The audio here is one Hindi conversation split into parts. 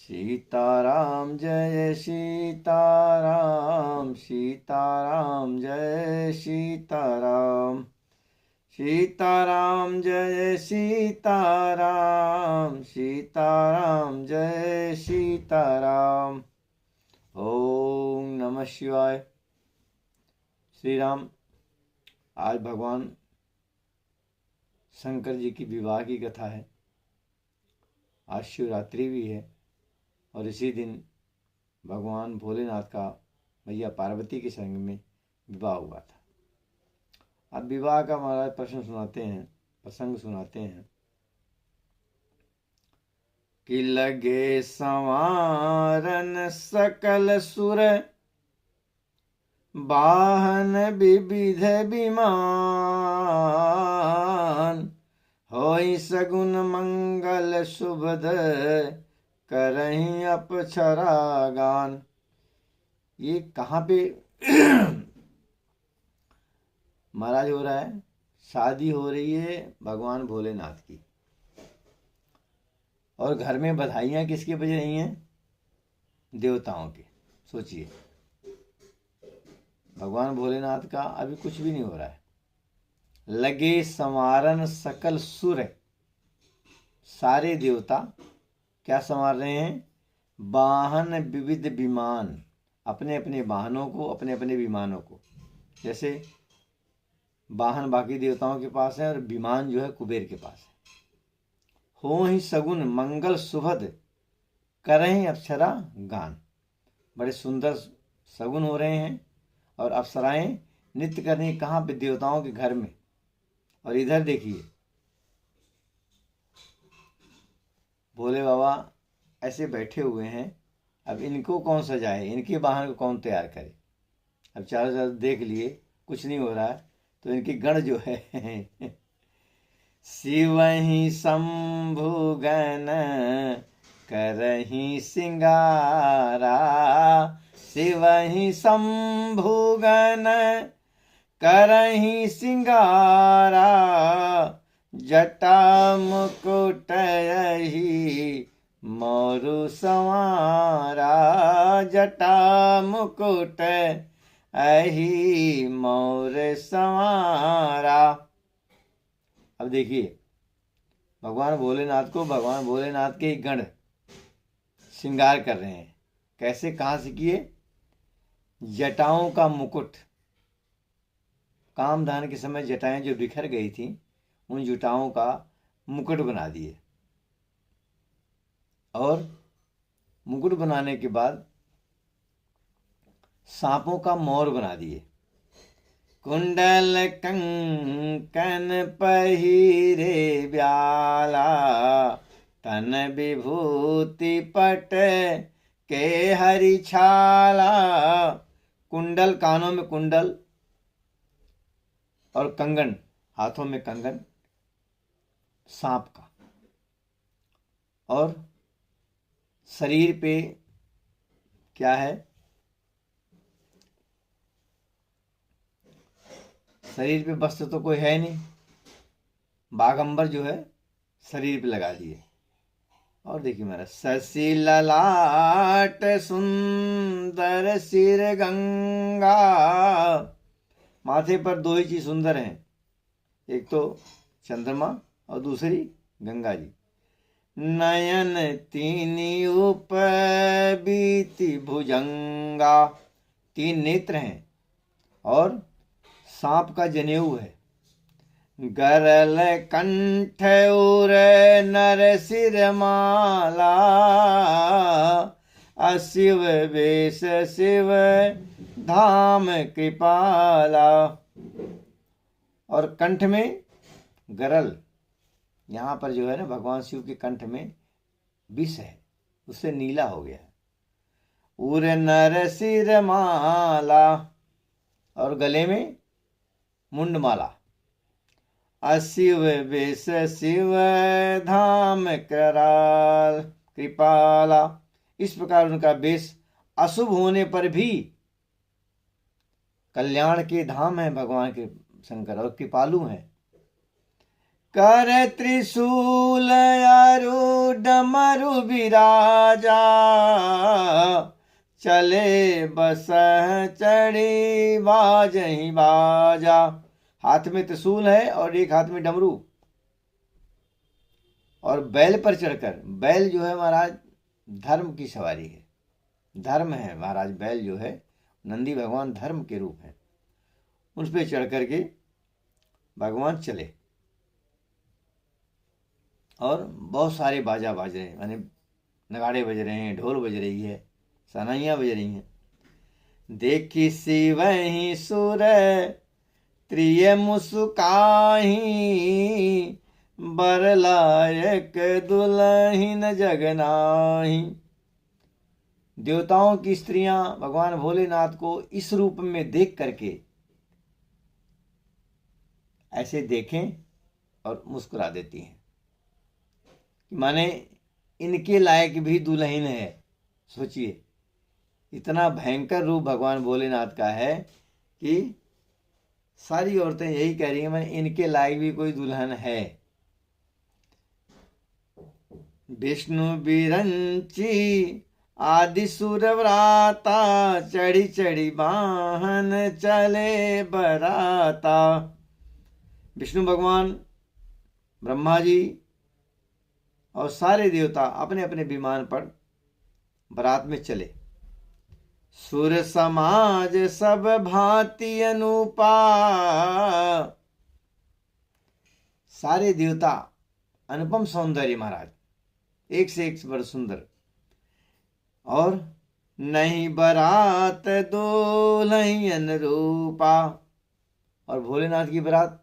सीताराम जय सीताराम, सीताराम जय सीताराम, सीताराम जय सीताराम, सीताराम जय सीताराम। ओम नमः शिवाय। श्री राम। आज भगवान शंकर जी की विवाह की कथा है। आज शिवरात्रि भी है और इसी दिन भगवान भोलेनाथ का मैया पार्वती के संग में विवाह हुआ था। अब विवाह का महाराज प्रसंग सुनाते हैं कि लगे संवारन सकल सुर, वाहन विविध विमान, होई सगुन मंगल शुभद, करहीं अपछरा गान। ये कहाँ पे महाराज हो रहा है? शादी हो रही है भगवान भोलेनाथ की, और घर में बधाइयाँ किसकी बज रही हैं? देवताओं की। सोचिए, भगवान भोलेनाथ का अभी कुछ भी नहीं हो रहा है। लगे संवारन सकल सुर, सारे देवता क्या संवार रहे हैं? वाहन विविध विमान, अपने अपने वाहनों को, अपने अपने विमानों को। जैसे वाहन बाकी देवताओं के पास है और विमान जो है कुबेर के पास है। हो ही सगुन मंगल सुभद, करें अप्सरा गान। बड़े सुंदर सगुन हो रहे हैं और अप्सराएं नृत्य कर रही। कहाँ पे? देवताओं के घर में। और इधर देखिए, भोले बाबा ऐसे बैठे हुए हैं। अब इनको कौन सजाए? इनके वाहन को कौन तैयार करे? अब चारों तरफ देख लिए, कुछ नहीं हो रहा है, तो इनके गण जो है शिवहि शंभु गण, करहि सिंगारा, शिवहि शंभु गण, करहि सिंगारा, जटा मुकुट यही मोरु संवारा, जटा मुकुट अहि मोर संवारा। अब देखिए, भगवान भोलेनाथ को भगवान भोलेनाथ के गण श्रृंगार कर रहे हैं। कैसे? कहाँ से किए? जटाओं का मुकुट। कामधान के समय जटाएं जो बिखर गई थी, उन जटाओं का मुकुट बना दिए। और मुकुट बनाने के बाद सांपों का मोर बना दिए। कुंडल कंकन पहिरे ब्याला, तन विभूति पट के हरि छाला। कुंडल, कानों में कुंडल और कंगन, हाथों में कंगन सांप का। और शरीर पे क्या है? शरीर पे वस्त्र तो कोई है नहीं, बागंबर जो है शरीर पे लगा दिए। और देखिए मेरा शशि ललाट सुंदर सिर गंगा। माथे पर दो ही चीज सुंदर हैं, एक तो चंद्रमा और दूसरी गंगा जी। नयन तीनी उपबीति भुजंगा, तीन नेत्र हैं और सांप का जनेऊ है। गरल कंठ उर नर सिर माला, अशिव वेश शिव धाम कृपाला। और कंठ में गरल, यहाँ पर जो है ना, भगवान शिव के कंठ में विष है, उससे नीला हो गया। उर नर सिर माला, और गले में मुंडमाला। अशिव वेश शिव धाम कराल कृपाला। इस प्रकार उनका वेश अशुभ होने पर भी कल्याण के धाम है भगवान के शंकर, और कृपालु हैं। कर त्रिशूल अरु डमरू बिराजा, चले बस चढ़ी बाजही बाजा। हाथ में त्रिशूल है और एक हाथ में डमरू, और बैल पर चढ़कर, बैल जो है महाराज धर्म की सवारी है, धर्म है महाराज। बैल जो है नंदी भगवान धर्म के रूप है, उस पर चढ़ करके भगवान चले। और बहुत सारे बाजा बाज रहे हैं, माने नगाड़े बज रहे हैं, ढोल बज रही है, सनाइयाँ बज रही हैं। देखी सी वही सुर त्रिय मुस्काही, बर लायक दुल्हन जगनाही। देवताओं की स्त्रियां भगवान भोलेनाथ को इस रूप में देख करके ऐसे देखें और मुस्कुरा देती हैं, माने इनके लायक भी दुल्हन है। सोचिए, इतना भयंकर रूप भगवान भोलेनाथ का है कि सारी औरतें यही कह रही हैं, मैं इनके लायक भी कोई दुल्हन है। विष्णु बिरंची आदि सुरव्राता, चढ़ी चढ़ी वाहन चले बराता। विष्णु भगवान, ब्रह्मा जी और सारे देवता अपने अपने विमान पर बारात में चले। सुर समाज सब भांति अनुपा, सारे देवता अनुपम सौंदर्य महाराज, एक से एक बड़ा सुंदर। और नहीं बरात दुल्हन रूपा, और भोलेनाथ की बारात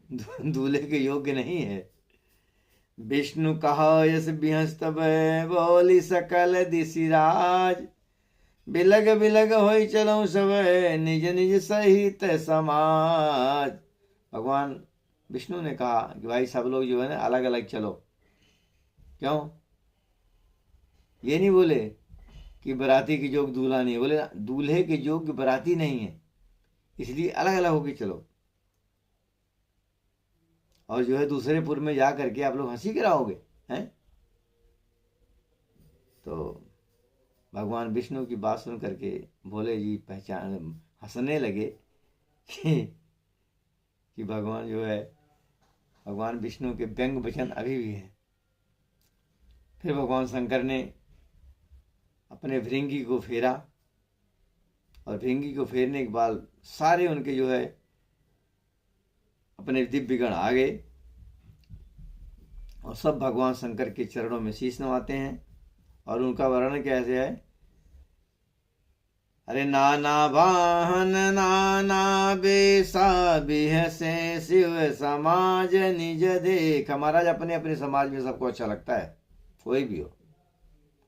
दूल्हे के योग्य नहीं है। विष्णु कहा यस बिहस तब बोली सकल दिशिराज, बिलग बिलग होई चलो सब निज निज सहित समाज। भगवान विष्णु ने कहा कि भाई सब लोग जो है ना अलग अलग चलो। क्यों? ये नहीं बोले कि बराती के जोग दूल्हा नहीं है, बोले दूल्हे के जोग बराती नहीं है, इसलिए अलग अलग होके चलो। और जो है दूसरे पुर में जा करके आप लोग हंसी कराओगे हैं? तो भगवान विष्णु की बात सुन करके भोले जी हंसने लगे कि भगवान जो है, भगवान विष्णु के व्यंग वचन अभी भी हैं। फिर भगवान शंकर ने अपने भृंगी को फेरा, और भृंगी को फेरने के बाद सारे उनके जो है अपने दिव्य गण आ गए, और सब भगवान शंकर के चरणों में शीश नवाते हैं। और उनका वर्णन कैसे है? अरे नाना वाहन नाना बेसा, बिहसे शिव समाज निज देख। महाराज अपने अपने समाज में सबको अच्छा लगता है, कोई भी हो,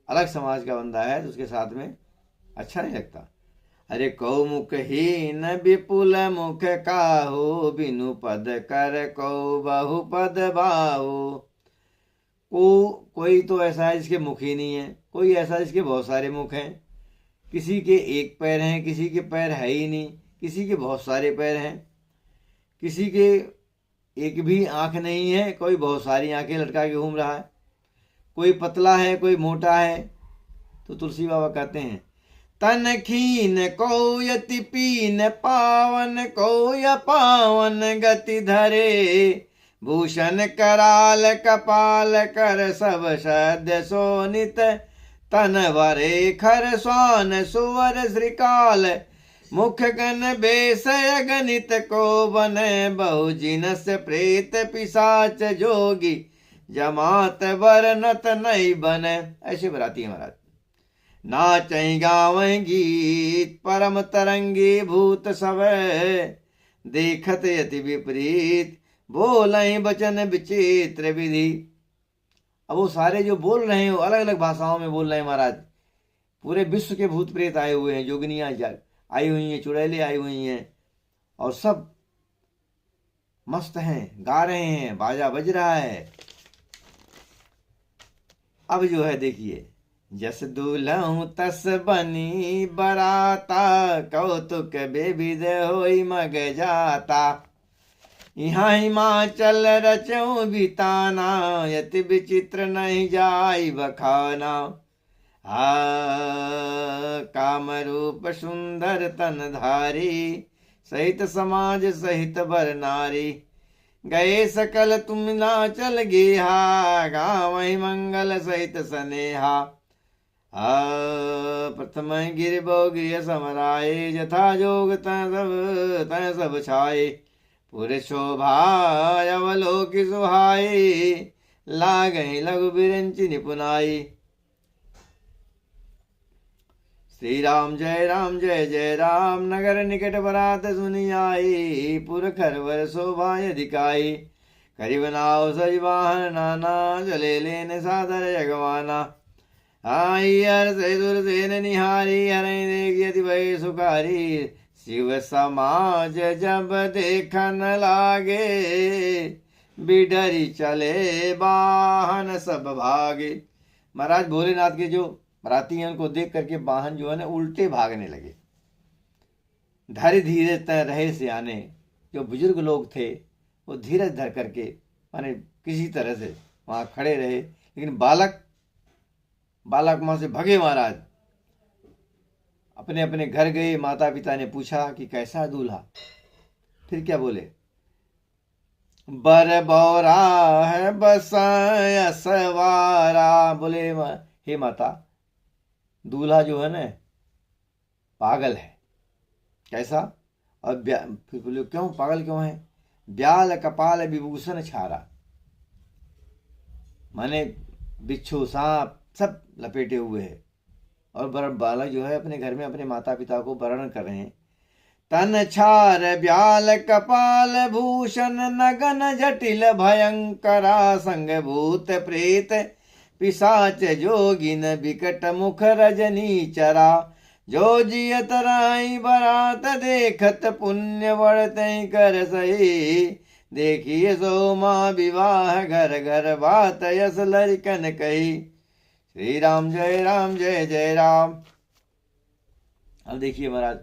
अलग समाज का बंदा है तो उसके साथ में अच्छा नहीं लगता। अरे कौ मुख हीन विपुल मुख काहू, बिनु पद कर कौ बहु पद बाहू। कोई तो ऐसा है जिसके मुख ही नहीं है, कोई ऐसा जिसके बहुत सारे मुख हैं। किसी के एक पैर हैं, किसी के पैर है ही नहीं, किसी के बहुत सारे पैर हैं, किसी के एक भी आंख नहीं है, कोई बहुत सारी आंखें लटका के घूम रहा है। कोई पतला है, कोई मोटा है। तो तुलसी बाबा कहते हैं, तन खीन को यति पीन, पावन को य पावन गति धरे। भूषण कराल कपाल कर, सब सद्य सोनित तन वरे। खर स्वान सुवर श्रीकाल, मुख गण बेसय गणित को बने। बहु जिनस प्रेत पिशाच जोगी, जमात वर्णत नहीं बने। ऐसे बराती महाराज नाचई गावई गीत, परम तरंगी भूत सब। देखत यति विपरीत, बोलई वचन विचित्र विधि। अब वो सारे जो बोल रहे हैं वो अलग अलग भाषाओं में बोल रहे हैं महाराज। पूरे विश्व के भूत प्रेत आए हुए हैं, जोगिनियां आई हुई हैं, चुड़ैले आई हुई हैं, और सब मस्त हैं, गा रहे हैं, बाजा बज रहा है। अब जो है देखिए, जस दुल्हू तस बनी बराता, कौतुक बेविद होई मग जाता। यहाँ हिमाचल रचऊं बिताना, यति विचित्र नहीं जाई बखाना। काम रूप सुंदर तन धारी, सहित समाज सहित बर नारी। गए सकल तुम नाचल गेहा, गाँव मंगल सहित सनेहा। प्रथम गिरबो गृह समराए, जथा जोग तन सब छाए। पूरे शोभा अवलोकि सुहाई, लागहि लघु बिरंचि निपुनाई। श्री राम जय जय राम, नगर निकट बरात सुनी आई। पुर खरवर शोभा अधिकाई, करिब नाव सज वाहन नाना, चले लेन सादर जगवाना। आई हर से सुर सेन निहारी, हरई देख यति भय सुखारी। शिव समाज जब देखन लागे, बिडरी चले वाहन सब भागे। महाराज भोलेनाथ के जो बराती हैं उनको देख करके वाहन जो है ना उल्टे भागने लगे। धैर्य धीरे रहे से आने, जो बुजुर्ग लोग थे वो धीरज धर करके माने किसी तरह से वहां खड़े रहे। लेकिन बालक वहां से भगे। महाराज अपने अपने घर गए। माता पिता ने पूछा कि कैसा दूल्हा। फिर क्या बोले, बर बौरा है बसाया सवारा। बोले हे माता, दूल्हा जो है ना पागल है। कैसा? और फिर बोले क्यों पागल क्यों है? ब्याल कपाल विभूषण छारा, माने बिच्छू सांप सब लपेटे हुए है। और बालक जो है अपने घर में अपने माता पिता को वर्णन कर रहे हैं। तन छार ब्याल कपाल भूषण, नगन जटिल भयंकरा। संग भूत प्रेत पिशाच जोगिन, बिकट मुख रजनी चरा। जो जियत राई बरात देखत, पुण्य बढ़ते कर सही। देखिए सोमा विवाह घर घर, बात यस लरिकन कही। श्री राम जय जय राम। अब देखिए महाराज,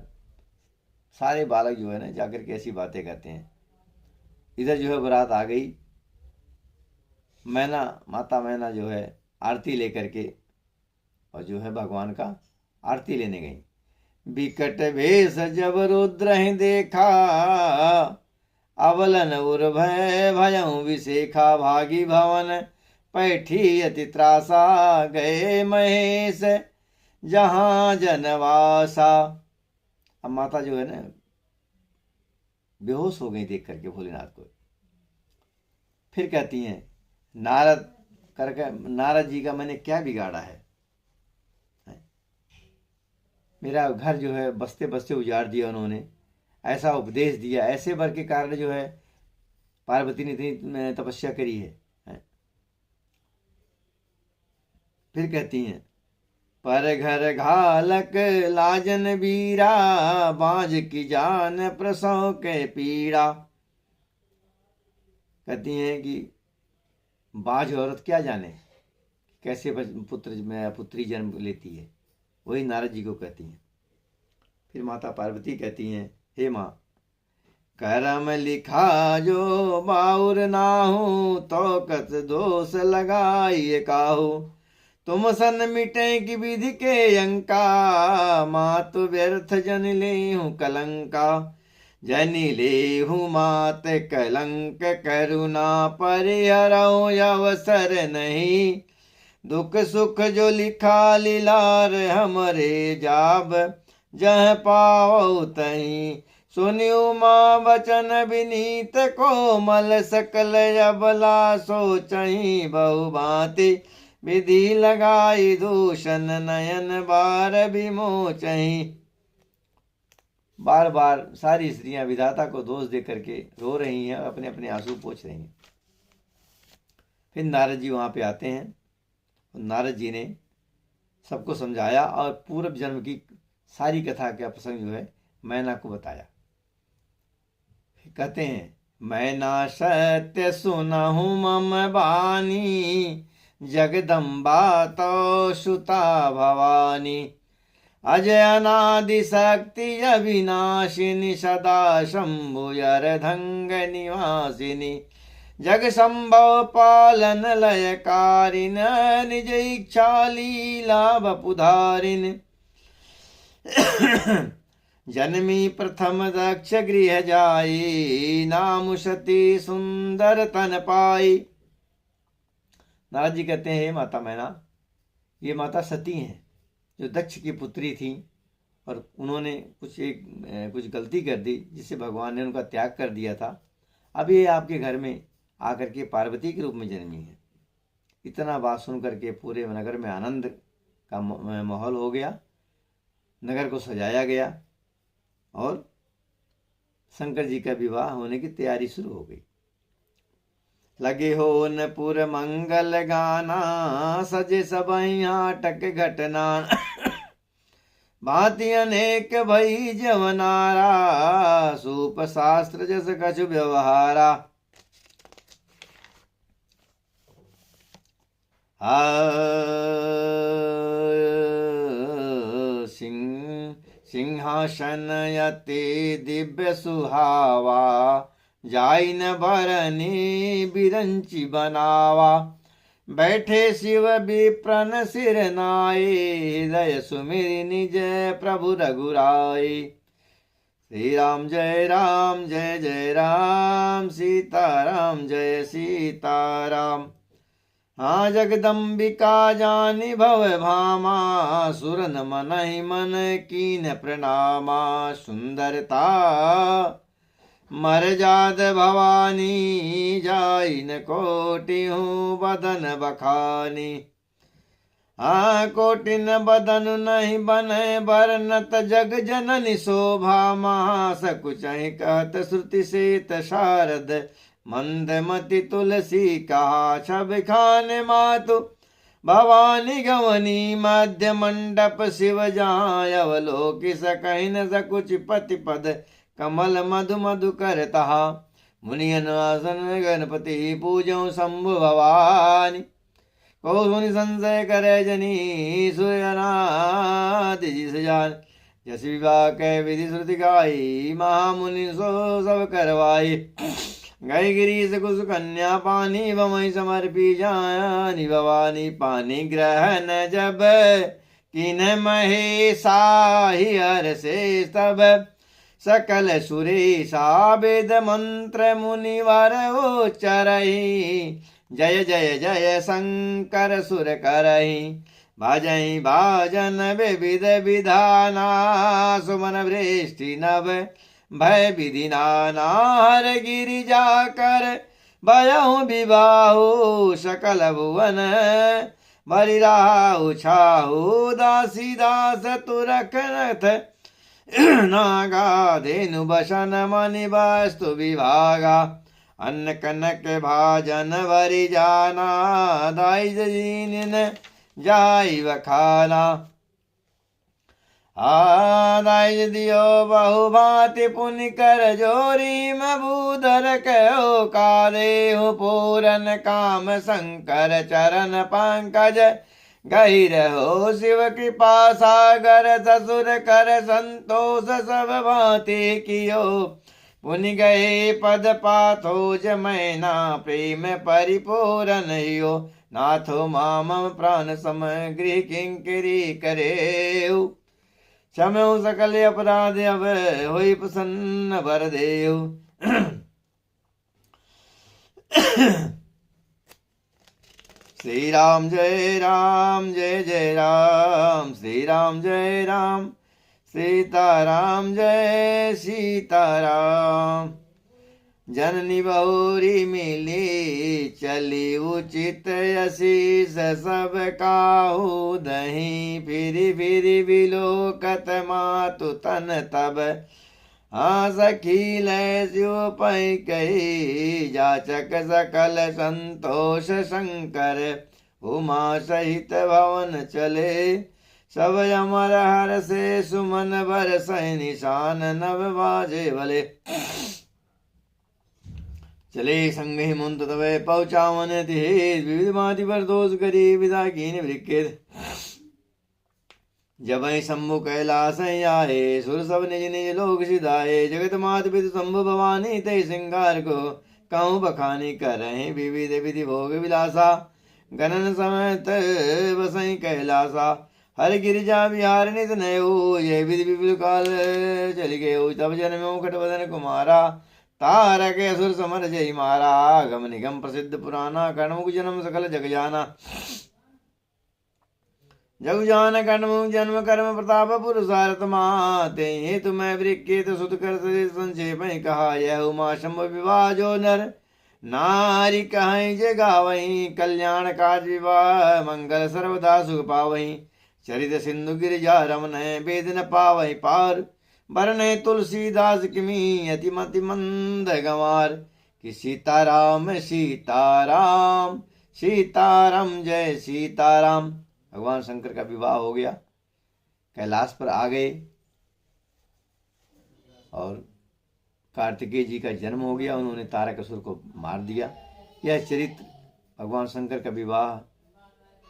सारे बालक जो है ना जाकर के ऐसी बातें करते हैं। इधर जो है बारात आ गई। माता मैना जो है आरती लेकर के और जो है भगवान का आरती लेने गई। बिकट भेष जब रुद्र देखा, अवलन उर्भय भयं विशेखा। भागी भवन पैठी अति त्रासा, गए महेश जहां जनवासा। अब माता जो है ना बेहोश हो गई देख करके भोलेनाथ को। फिर कहती हैं, नारद जी का मैंने क्या बिगाड़ा है? मेरा घर जो है बसते बसते उजाड़ दिया उन्होंने, ऐसा उपदेश दिया, ऐसे वर के कारण जो है पार्वती ने इतनी तपस्या करी है। फिर कहती हैं, पर घर घालक लाजन वीरा, बाज की जान प्रसव के पीड़ा। कहती हैं कि बाज औरत क्या जाने कैसे पुत्री जन्म लेती है। वही नारद जी को कहती हैं। फिर माता पार्वती कहती हैं, हे माँ, करम लिखा जो बाउर नाहू, तो कत दोष लगाइए काहू। तुम सन मिटे की विधि के अंका, मात व्यर्थ जन लेहूं कलंका। जनि लेहूं मात कलंक, करुणा परिहरऊ अवसर नहीं। दुख सुख जो लिखा लीलार, हमरे जाब जह पाओ तहीं। सुनियो माँ वचन विनीत कोमल, सकल अबला सोचहीं। बहु भांति विधि लगाई दूषण, नयन बार विमोचहीं। बार बार सारी स्त्रियां विधाता को दोष दे करके रो रही हैं, अपने अपने आंसू पोंछ रही हैं। फिर नारद जी वहां पे आते हैं। नारद जी ने सबको समझाया और पूर्व जन्म की सारी कथा का प्रसंग जो है मैना को बताया। कहते हैं, मैना सत्य सुनहु मम बानी, जगदम्बा तो सुता भवानी। अजय अनादि शक्ति अविनाशिनी सदा शंभुयरधंग निवासिनी जग संभव पालन लयकारिन निज इच्छा लीला वपुधारिन जन्मी प्रथम दक्ष गृह जाई नाम सती सुंदर तन पाई। नारद जी कहते हैं माता मैना, ये माता सती हैं जो दक्ष की पुत्री थी और उन्होंने कुछ गलती कर दी जिससे भगवान ने उनका त्याग कर दिया था। अब ये आपके घर में आकर के पार्वती के रूप में जन्मी है। इतना बात सुन करके पूरे नगर में आनंद का माहौल हो गया। नगर को सजाया गया और शंकर जी का विवाह होने की तैयारी शुरू हो गई। लगे हो न पुर मंगल गाना सजे सबई हाटक घटना भांति अनेक भई जवनारा सूप शास्त्र जस कछु व्यवहारा। सिंहासन यते दिव्य सुहावा जाई न भरनी बिरंची बनावा बैठे शिव विप्रन सिर नाये हृदय सुमिर निज प्रभु रघुराई। श्री राम जय राम जय जय राम सीताराम जय सीताराम। हाँ जगदम्बिका जानी भव भामा सुरन मनहि मन कीन प्रणामा सुंदरता मरजाद भवानी जाई न कोटि हूँ बदन बखानी। हाँ कोटिन बदन नहीं बने बरनत जग जननी शोभा महासकुचहि कहत श्रुति सेत शारद मंदमति तुलसी कहा छब खान मातु भवानी गवनी मध्य मंडप शिव जहाँ अवलोकि सकहि न सकुच पति पद कमल मधु मधु करता मुनियन आसन गणपति पूजो शंभु भवानी। को मुनि संशय करे जनी सूर्यनादि जिस जान जस विवाह के विधि श्रुति गाई महामुनि सो सब करवाई। गई गिरीश कुश कन्या पानी बमई समर्पी जानी भवानी पानी ग्रहण जब किन महेशा हर से तब सकल सुरेशा वेद मंत्र मुनिवर उच्चरहि जय जय जय शंकर सुर करहि भजहि भाजन विविध विधाना सुमन वृष्टि नभ भय विधि नाना हर गिरिजा कर भयहु विवाहु सकल भुवन बलिराहु छाहु दासी दास तुरखनथ नागा धेनु बसन मणि वस्तु विभागा अन्न कनक भाजन वरि जाना दाई जीन जाई वखाना। आदाय दियो बहु भांति पुण्य कर जोरी मबूधर कहो कारे हो पूरन काम शंकर चरण पंकज गहिर हो शिव कृपा सागर ससुर कर संतोष सब भांति कियो पुनि गए पद पाथो जमैना प्रेम परिपूरन हो नाथो माम प्राण समगृह किंकरी करे क्षम्यो सकल अपराध अब होई प्रसन्न वर देव। श्री राम जय राम जय जय राम श्री राम जय राम सीताराम जय सीताराम। जननी बहुरी मिली चली उचित अशीष सब काहू दही फिरी फिरी विलोकत मातु तन तब हाँ सखी लय शिव पै कही जाचक सकल संतोष शंकर उमा सहित भवन चले सब अमर हर से सुमन बर सह निशान नव बाजे भले चले संग मुंत तवे पहुँचावन विविध भांति पर दोष करी विदा कीन वृक्केत जब शंभु कैलास आए, सुर सब निज निज लोक सिधाए। जगत मात पितु शंभु भवानी, ते श्रृंगार को कहूँ बखानी। करहि विविध विधि भोग विलासा, गणन समेत बसई कैलासा। हर गिरिजा विहार नित नयो, ये विधि विपुल काल चल गए। तब जन्मो खटवदन कुमारा, तारक असुर समर जय मारा। गम निगम प्रसिद्ध पुराना, कर्णमुख जन्म सकल जग जाना। जग जान कर्णमुख जन्म कर्म प्रताप पुरुषार्थमा। ते हेतु मैं वृक्केत सुत कर संक्षेप कहा। यह उमा शंभु विवाह जो नर नारी कहीं जे गावहीं। कल्याण काज विवाह मंगल सर्वदा सुख पावहीं। चरित सिंधु गिरिजा रमन, वेद न पावहीं पार। बरने तुलसीदास किमी, अतिमति मंद गंवार। कि सीताराम सीताराम, सीताराम जय सीताराम। भगवान शंकर का विवाह हो गया, कैलाश पर आ गए और कार्तिकेय जी का जन्म हो गया। उन्होंने तारकासुर को मार दिया। यह चरित्र भगवान शंकर का विवाह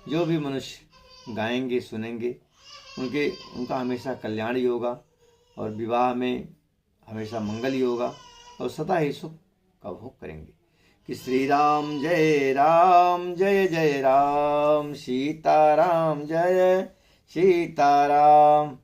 जो भी मनुष्य गाएंगे सुनेंगे, उनका हमेशा कल्याण ही होगा और विवाह में हमेशा मंगल ही होगा और सदा ही सुख का भोग करेंगे। कि श्री राम जय जय राम, सीताराम जय सीताराम।